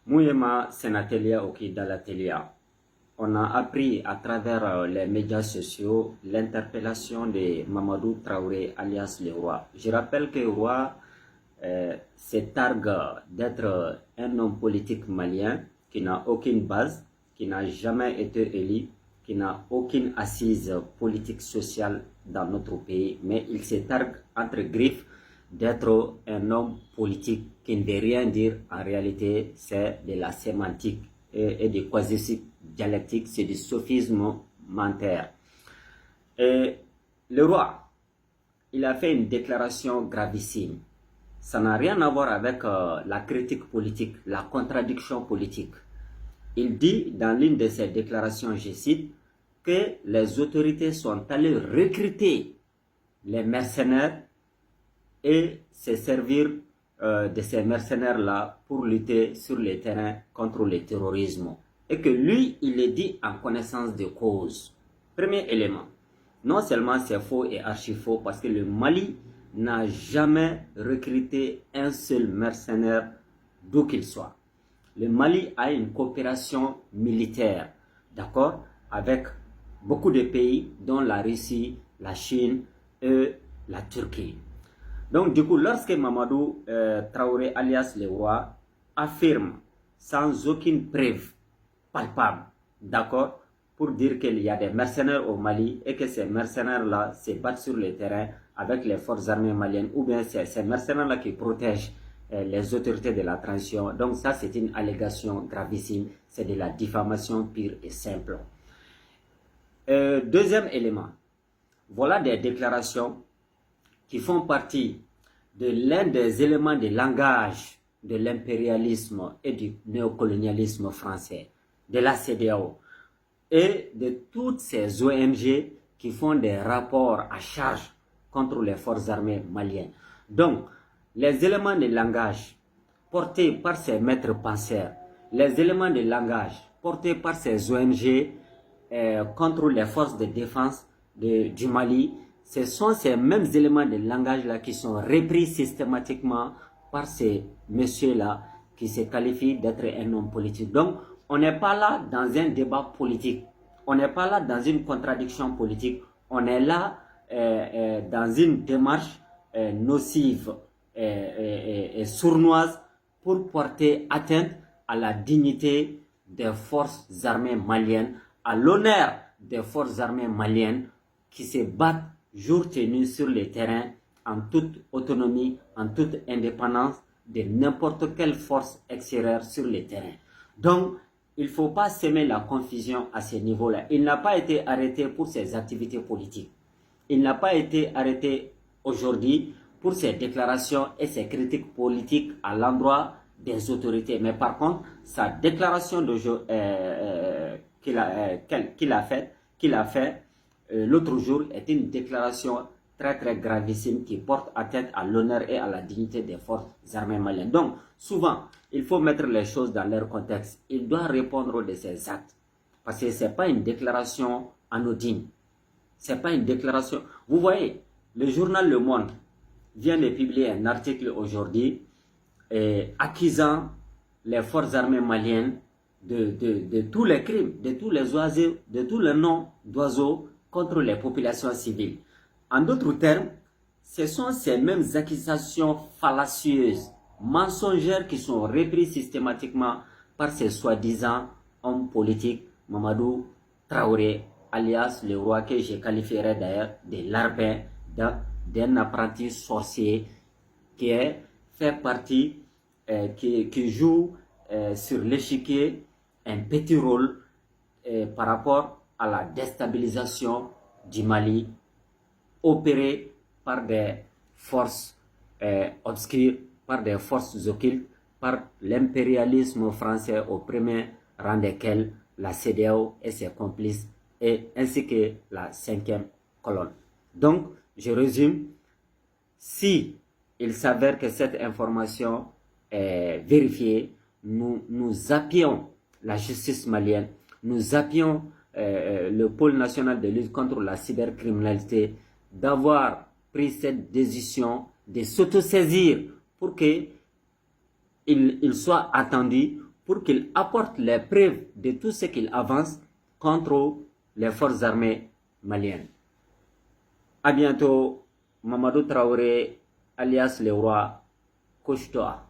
Mouyema Sénatelia Okidalatelia. On a appris à travers les médias sociaux l'interpellation de Mamadou Traoré alias le roi. Je rappelle que le roi se targue d'être un homme politique malien qui n'a aucune base, qui n'a jamais été élu, qui n'a aucune assise politique sociale dans notre pays, mais il se targue entre griffes d'être un homme politique qui ne veut rien dire. En réalité, c'est de la sémantique et du quasi dialectique, c'est du sophisme menteur. Et le roi, il a fait une déclaration gravissime. Ça n'a rien à voir avec la critique politique, la contradiction politique. Il dit dans l'une de ses déclarations, je cite, que les autorités sont allées recruter les mercenaires et se servir de ces mercenaires-là pour lutter sur le terrain contre le terrorisme. Et que lui, il le dit en connaissance de cause. Premier élément. Non seulement c'est faux et archi faux parce que le Mali n'a jamais recruté un seul mercenaire d'où qu'il soit. Le Mali a une coopération militaire, d'accord, avec beaucoup de pays, dont la Russie, la Chine et la Turquie. Donc du coup, lorsque Mamadou Traoré alias le roi affirme sans aucune preuve palpable, d'accord, pour dire qu'il y a des mercenaires au Mali et que ces mercenaires-là se battent sur le terrain avec les forces armées maliennes, ou bien c'est ces mercenaires-là qui protègent les autorités de la transition. Donc ça, c'est une allégation gravissime, c'est de la diffamation pure et simple. Deuxième élément, voilà des déclarations qui font partie de l'un des éléments de langage de l'impérialisme et du néocolonialisme français, de la CEDEAO et de toutes ces ONG qui font des rapports à charge contre les forces armées maliennes. Donc, les éléments de langage portés par ces maîtres penseurs, les éléments de langage portés par ces ONG contre les forces de défense du Mali, ce sont ces mêmes éléments de langage-là qui sont repris systématiquement par ces messieurs-là qui se qualifient d'être un homme politique. Donc, on n'est pas là dans un débat politique, on n'est pas là dans une contradiction politique, on est là dans une démarche nocive et sournoise pour porter atteinte à la dignité des forces armées maliennes, à l'honneur des forces armées maliennes qui se battent jour et nuit sur le terrain en toute autonomie, en toute indépendance de n'importe quelle force extérieure sur le terrain. Donc, il ne faut pas semer la confusion à ce niveau-là. Il n'a pas été arrêté pour ses activités politiques. Il n'a pas été arrêté aujourd'hui pour ses déclarations et ses critiques politiques à l'endroit des autorités. Mais par contre, sa déclaration qu'il a fait l'autre jour est une déclaration très gravissime qui porte atteinte à l'honneur et à la dignité des forces armées maliennes. Donc, souvent, il faut mettre les choses dans leur contexte. Il doit répondre de ses actes. Parce que ce n'est pas une déclaration anodine. Ce n'est pas une déclaration... Vous voyez, le journal Le Monde vient de publier un article aujourd'hui accusant les forces armées maliennes de tous les crimes, de tous les oiseaux, de tous les noms d'oiseaux contre les populations civiles. En d'autres termes, ce sont ces mêmes accusations fallacieuses, mensongères qui sont reprises systématiquement par ces soi-disant hommes politiques, Mamadou Traoré, alias le roi, que je qualifierais d'ailleurs de larbin, d'un apprenti sorcier qui fait partie, qui joue sur l'échiquier un petit rôle par rapport à la déstabilisation du Mali opérée par des forces obscures, par des forces occultes, par l'impérialisme français au premier rang desquels la CEDEAO et ses complices, et ainsi que la 5e colonne. Donc, je résume, si il s'avère que cette information est vérifiée, nous appuyons la justice malienne, nous appuyons le pôle national de lutte contre la cybercriminalité d'avoir pris cette décision de s'autosaisir pour qu'il soit attendu, pour qu'il apporte les preuves de tout ce qu'il avance contre les forces armées maliennes. À bientôt, Mamadou Traoré, alias le roi, couche-toi.